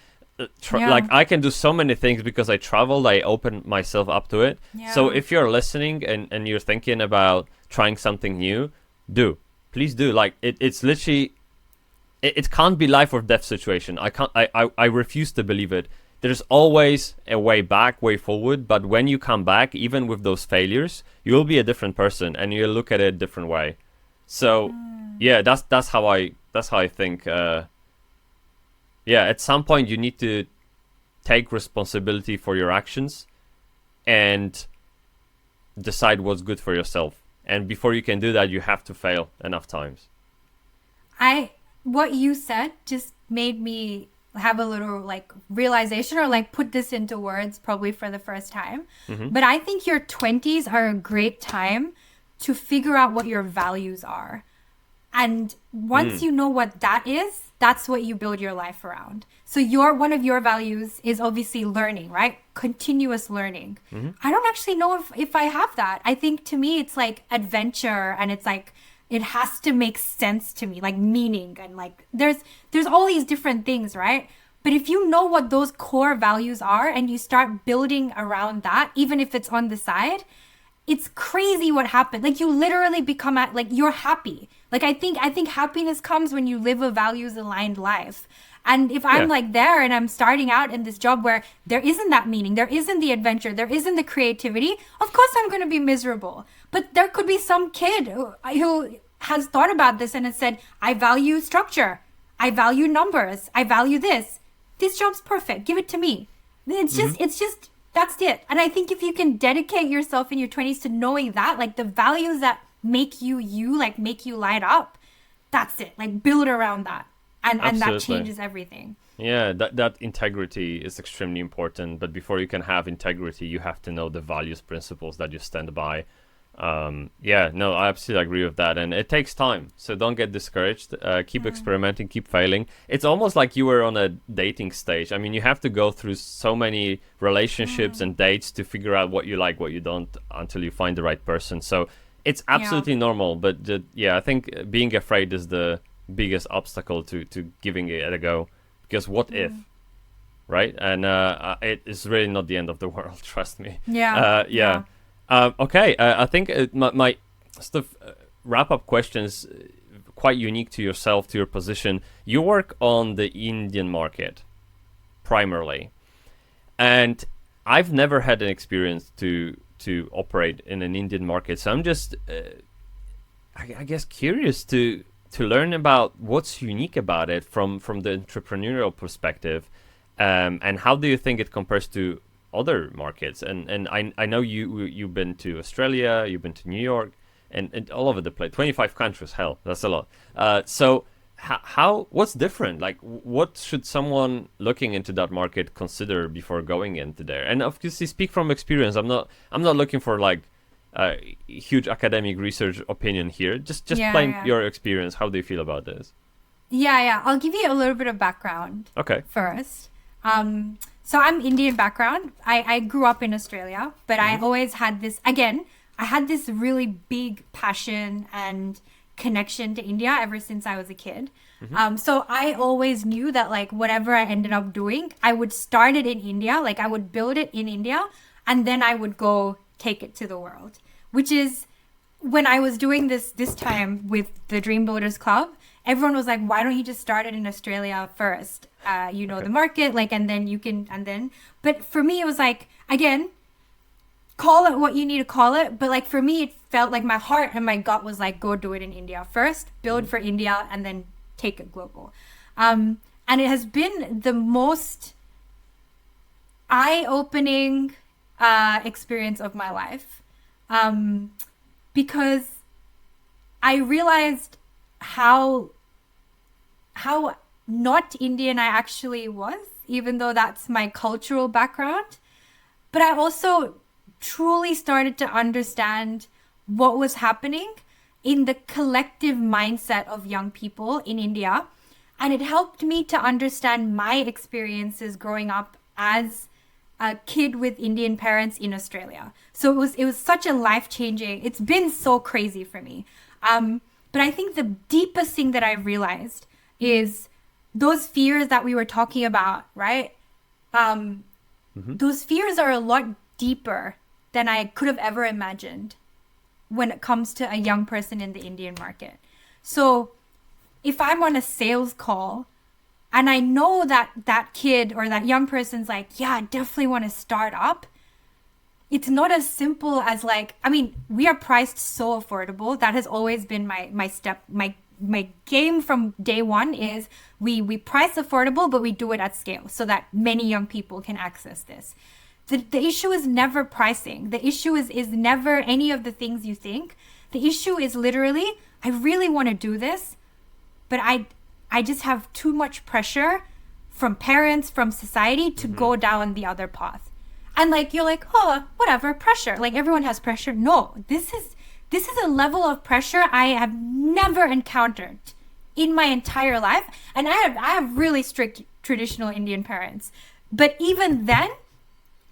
Like I can do so many things because I traveled, I opened myself up to it. So if you're listening and you're thinking about trying something new, please do. Like it's literally, it can't be life or death situation. I refuse to believe it. There's always a way back, way forward, but when you come back, even with those failures, you'll be a different person and you'll look at it a different way. So that's how I think. At some point you need to take responsibility for your actions and decide what's good for yourself. And before you can do that, you have to fail enough times. What you said just made me have a little realization, or put this into words probably for the first time. Mm-hmm. But I think your 20s are a great time to figure out what your values are. And once you know what that is, that's what you build your life around. So one of your values is obviously learning, right? Continuous learning. I don't actually know if I have that. I think to me it's like adventure, and it's like it has to make sense to me, like meaning, and like there's all these different things, right? But if you know what those core values are and you start building around that, even if it's on the side, it's crazy what happened. Like you literally become like you're happy. Like I think happiness comes when you live a values aligned life. And if I'm like there and I'm starting out in this job where there isn't that meaning, there isn't the adventure, there isn't the creativity, of course I'm going to be miserable. But there could be some kid who has thought about this and has said, I value structure. I value numbers. I value this. This job's perfect. Give it to me. It's just, that's it. And I think if you can dedicate yourself in your 20s to knowing that, like the values that make you, like make you light up, that's it. Like build around that. And that changes everything. Yeah, that integrity is extremely important. But before you can have integrity, you have to know the values, principles that you stand by. I absolutely agree with that. And it takes time. So don't get discouraged. Keep experimenting, keep failing. It's almost like you were on a dating stage. I mean, you have to go through so many relationships and dates to figure out what you like, what you don't, until you find the right person. So it's absolutely normal. But I think being afraid is the biggest obstacle to giving it a go, because what if, right? And it is really not the end of the world, trust me. I think my stuff wrap-up questions quite unique to yourself, to your position. You work on the Indian market primarily, and I've never had an experience to operate in an Indian market, so I'm just I guess curious to learn about what's unique about it from the entrepreneurial perspective, and how do you think it compares to other markets? And I know you've been to Australia, you've been to New York, and all over the place, 25 countries. Hell, that's a lot. So what's different? Like, what should someone looking into that market consider before going into there? And obviously, speak from experience. I'm not looking for like huge academic research opinion here. Just plain your experience. How do you feel about this? I'll give you a little bit of background. Okay. First, so I'm Indian background. I grew up in Australia, but I always had this. Again, I had this really big passion and connection to India ever since I was a kid. So I always knew that like whatever I ended up doing, I would start it in India. Like I would build it in India, and then I would go take it to the world. Which is when I was doing this time with the Dream Builders Club, everyone was like, why don't you just start it in Australia first? The market, like, and then you can, but for me, it was like, again, call it what you need to call it. But like, for me, it felt like my heart and my gut was like, go do it in India first, build for India, and then take it global. And it has been the most eye-opening experience of my life. Because I realized how not Indian I actually was, even though that's my cultural background. But I also truly started to understand what was happening in the collective mindset of young people in India. And it helped me to understand my experiences growing up as a kid with Indian parents in Australia. So it was such a life-changing, it's been so crazy for me. But I think the deepest thing that I realized is those fears that we were talking about, right? Those fears are a lot deeper than I could have ever imagined when it comes to a young person in the Indian market. So if I'm on a sales call and I know that that kid or that young person's like, yeah, I definitely want to start up, it's not as simple as like, I mean, we are priced so affordable. That has always been my game from day one is we price affordable, but we do it at scale so that many young people can access this. The issue is never pricing. The issue is never any of the things you think. The issue is literally, I really want to do this, but I just have too much pressure from parents, from society to go down the other path. And like, you're like, oh, whatever, pressure. Like everyone has pressure. No, this is a level of pressure I have never encountered in my entire life. And I have really strict traditional Indian parents. But even then,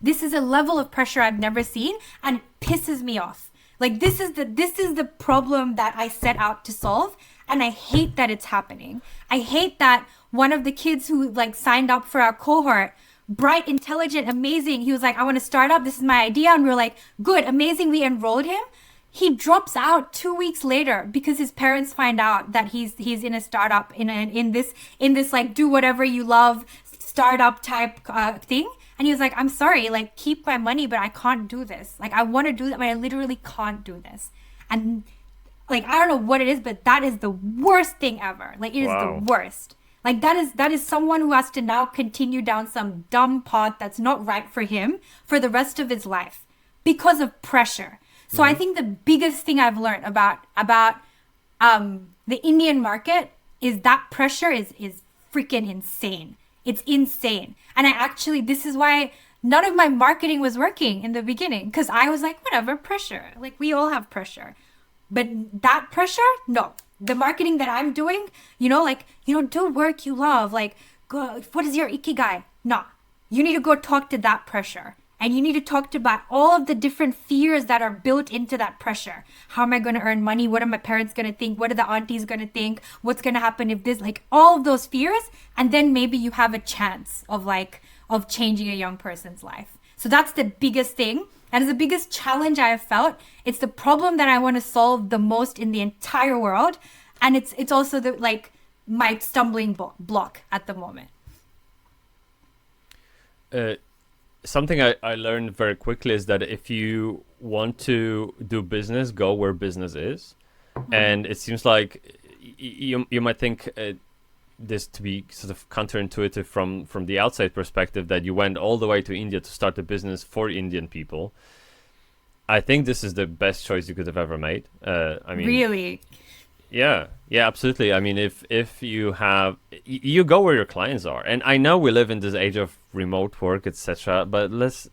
this is a level of pressure I've never seen, and it pisses me off. Like, this is the problem that I set out to solve, and I hate that it's happening. I hate that one of the kids who like signed up for our cohort, bright, intelligent, amazing, he was like, I want to start up, this is my idea. And we were like, good, amazing, we enrolled him. He drops out 2 weeks later because his parents find out that he's in a startup, in this like do whatever you love startup type thing. And he was like, I'm sorry, like, keep my money, but I can't do this. Like, I want to do that, but I literally can't do this. And like, I don't know what it is, but that is the worst thing ever. Like, it is the worst. Like, that is someone who has to now continue down some dumb path that's not right for him for the rest of his life because of pressure. So I think the biggest thing I've learned about the Indian market is that pressure is freaking insane. It's insane. And this is why none of my marketing was working in the beginning, because I was like, whatever, pressure. Like, we all have pressure. But that pressure, no. The marketing that I'm doing, do work you love. Like, go, what is your ikigai? No. You need to go talk to that pressure. And you need to talk about all of the different fears that are built into that pressure. How am I going to earn money? What are my parents going to think? What are the aunties going to think? What's going to happen if this, like, all of those fears. And then maybe you have a chance of changing a young person's life. So that's the biggest thing. That is the biggest challenge I have felt. It's the problem that I want to solve the most in the entire world. And it's also my stumbling block at the moment. Something I learned very quickly is that if you want to do business, go where business is. Mm-hmm. And it seems like you might think this to be sort of counterintuitive from the outside perspective, that you went all the way to India to start a business for Indian people. I think this is the best choice you could have ever made. Really? Yeah, absolutely. I mean, if you go where your clients are, and I know we live in this age of remote work, etc., but let's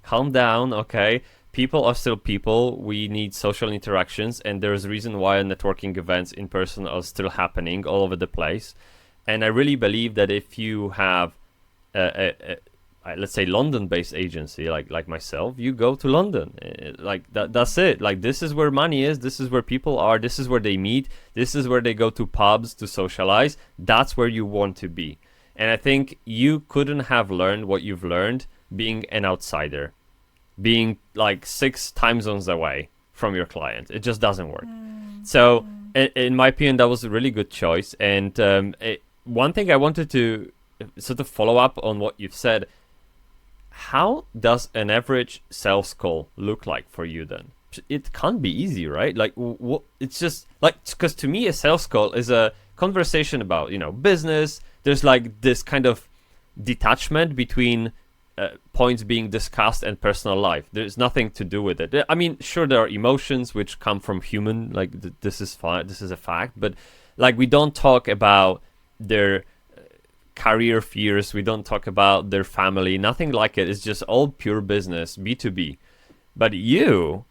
calm down, okay? People are still people. We need social interactions, and there's a reason why networking events in person are still happening all over the place. And I really believe that if you have let's say London-based agency like myself, you go to London, like that's it. Like, this is where money is, this is where people are, this is where they meet, this is where they go to pubs to socialize. That's where you want to be. And I think you couldn't have learned what you've learned being an outsider, being like 6 time zones away from your client. It just doesn't work. So in my opinion, that was a really good choice. And one thing I wanted to sort of follow up on what you've said, how does an average sales call look like for you then? It can't be easy, right? Like, it's just like, because to me a sales call is a conversation about, business. There's like this kind of detachment between points being discussed and personal life. There's nothing to do with it. I mean, sure, there are emotions which come from human, like this is fine, this is a fact, but like, we don't talk about their career fears, we don't talk about their family, nothing like it. It's just all pure business, B2B. But you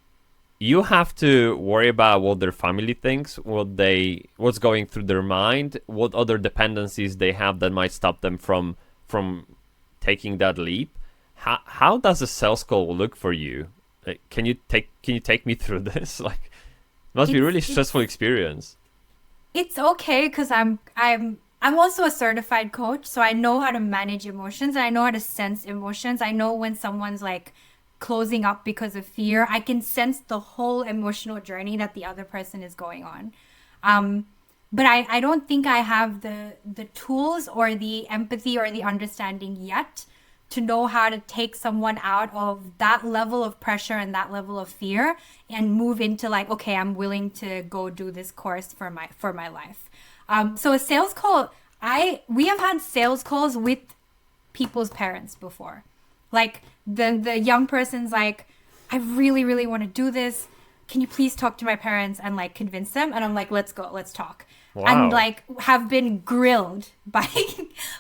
have to worry about what their family thinks, what's going through their mind, what other dependencies they have that might stop them from taking that leap. How does a sales call look for you? Like, can you take me through this? Like, it must be a really stressful experience. It's okay, because I'm also a certified coach, so I know how to manage emotions, and I know how to sense emotions. I know when someone's like closing up because of fear. I can sense the whole emotional journey that the other person is going on. But I don't think I have the tools or the empathy or the understanding yet to know how to take someone out of that level of pressure and that level of fear and move into like, okay, I'm willing to go do this course for my life. So a sales call, we have had sales calls with people's parents before. Like the young person's like, I really, really want to do this. Can you please talk to my parents and like convince them? And I'm like, let's go, let's talk. Wow. And like have been grilled by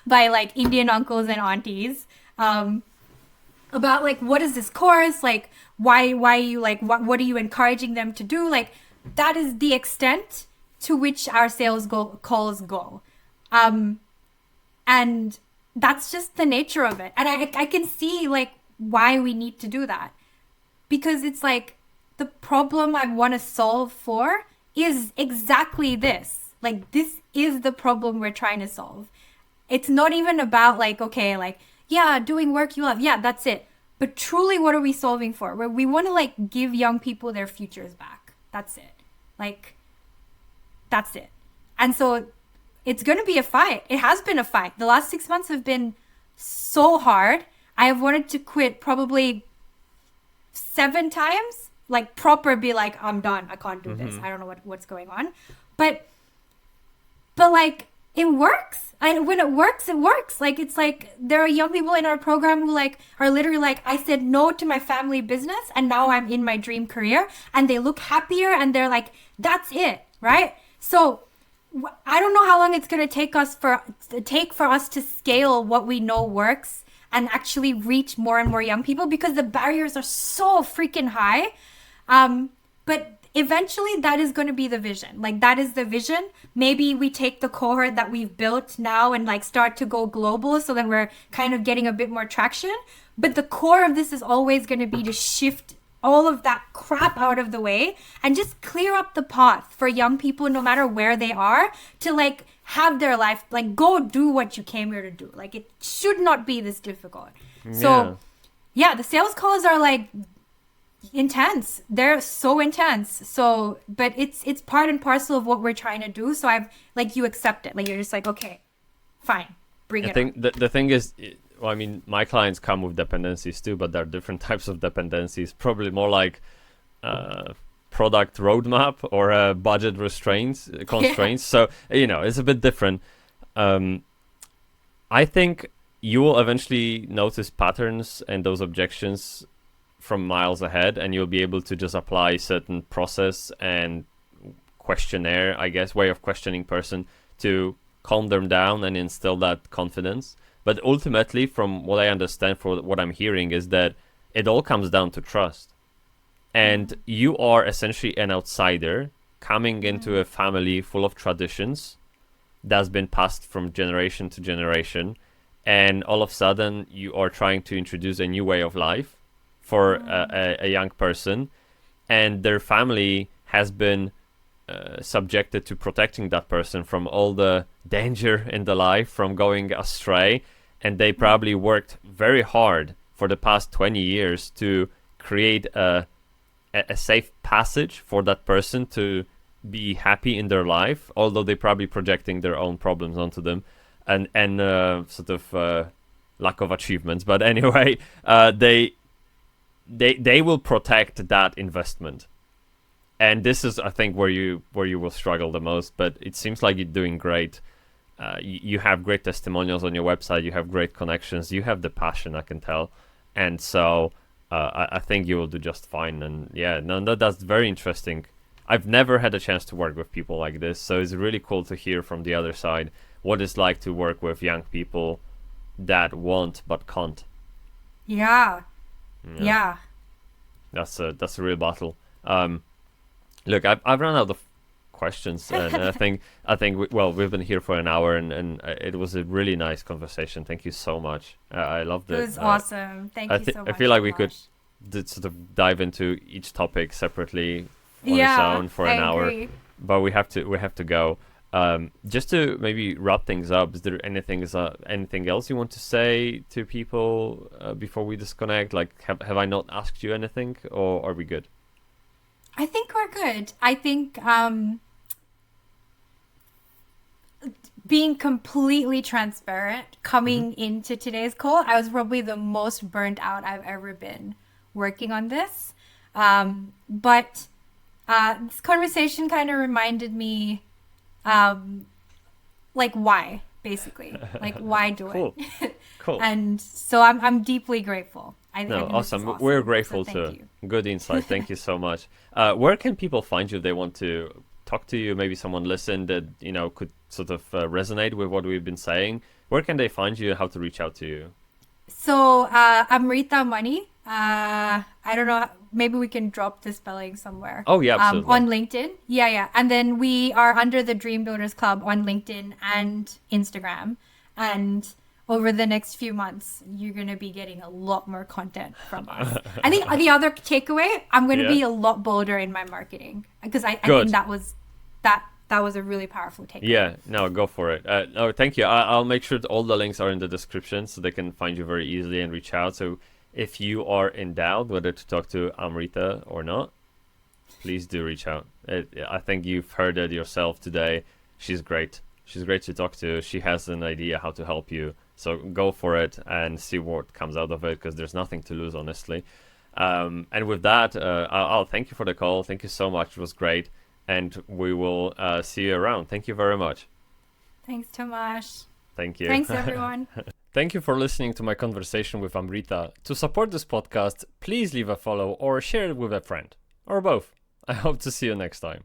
like Indian uncles and aunties about like, what is this course? Like, why are you like, what are you encouraging them to do? Like, that is the extent to which our calls go. And that's just the nature of it. And I can see like why we need to do that. Because it's like the problem I want to solve for is exactly this. Like, this is the problem we're trying to solve. It's not even about like, okay, like, yeah, doing work you love. Yeah, that's it. But truly, what are we solving for? Where we want to like give young people their futures back. That's it. Like, that's it. And so it's going to be a fight. It has been a fight. The last 6 months have been so hard. I have wanted to quit probably 7 times, like proper be like, I'm done. I can't do this. I don't know what's going on. But like, it works. And when it works, it works. Like, it's like there are young people in our program who like are literally like, I said no to my family business and now I'm in my dream career, and they look happier and they're like, that's it, right? So I don't know how long it's going to take for us to scale what we know works and actually reach more and more young people, because the barriers are so freaking high. But eventually that is going to be the vision. Like, that is the vision. Maybe we take the cohort that we've built now and like start to go global, so then we're kind of getting a bit more traction. But the core of this is always going to be to shift all of that crap out of the way and just clear up the path for young people, no matter where they are, to like have their life, like go do what you came here to do. Like, it should not be this difficult. Yeah. So yeah, the sales calls are like intense. They're so intense. So, but it's part and parcel of what we're trying to do. So I've like, you accept it. Like, you're just like, okay, fine, bring it I think the thing is, well, I mean, my clients come with dependencies too, but there are different types of dependencies. Probably more like product roadmap or budget constraints. Yeah. So, you know, it's a bit different. I think you will eventually notice patterns and those objections from miles ahead, and you'll be able to just apply certain process and questionnaire, I guess, way of questioning person to calm them down and instill that confidence. But ultimately, from what I understand, for what I'm hearing, is that it all comes down to trust. And you are essentially an outsider coming into a family full of traditions that's been passed from generation to generation. And all of a sudden, you are trying to introduce a new way of life for a young person. And their family has been subjected to protecting that person from all the danger in the life, from going astray. And they probably worked very hard for the past 20 years to create a safe passage for that person to be happy in their life, although they're probably projecting their own problems onto them and sort of lack of achievements. But anyway, they will protect that investment. And this is, I think, where you will struggle the most. But it seems like you're doing great. You have great testimonials on your website. You have great connections. You have the passion, I can tell. And so I think you will do just fine. And yeah, no, that's very interesting. I've never had a chance to work with people like this. So it's really cool to hear from the other side what it's like to work with young people that want but can't. Yeah. That's a real battle. Look, I've run out of questions, and I think we've been here for an hour, and it was a really nice conversation. Thank you so much. I loved it. It was awesome. Thank you so much. I feel like we could sort of dive into each topic separately on its own for an hour, but we have to go. Just to maybe wrap things up, is there anything else you want to say to people before we disconnect? Like, have I not asked you anything, or are we good? I think we're good. I think being completely transparent coming into today's call, I was probably the most burnt out I've ever been working on this. But this conversation kind of reminded me like why, basically. Like, why do it? Cool. And so I'm deeply grateful. Awesome. We're grateful too. Good insight. Thank you so much. Where can people find you if they want to talk to you? Maybe someone listened that, you know, could sort of resonate with what we've been saying. Where can they find you? How to reach out to you? So Amritha Mani I don't know. Maybe we can drop the spelling somewhere. Oh, yeah, absolutely. On LinkedIn. Yeah. And then we are under the Dream Builders Club on LinkedIn and Instagram. And over the next few months, you're going to be getting a lot more content from us. I think the other takeaway, I'm going to be a lot bolder in my marketing, because I think that was a really powerful takeaway. Yeah, no, go for it. No, thank you. I'll make sure that all the links are in the description so they can find you very easily and reach out. So if you are in doubt whether to talk to Amritha or not, please do reach out. I think you've heard it yourself today. She's great. She's great to talk to. She has an idea how to help you. So go for it and see what comes out of it, because there's nothing to lose, honestly. And with that, I'll thank you for the call. Thank you so much. It was great. And we will see you around. Thank you very much. Thanks, Tomasz. Thank you. Thanks, everyone. Thank you for listening to my conversation with Amritha. To support this podcast, please leave a follow or share it with a friend. Or both. I hope to see you next time.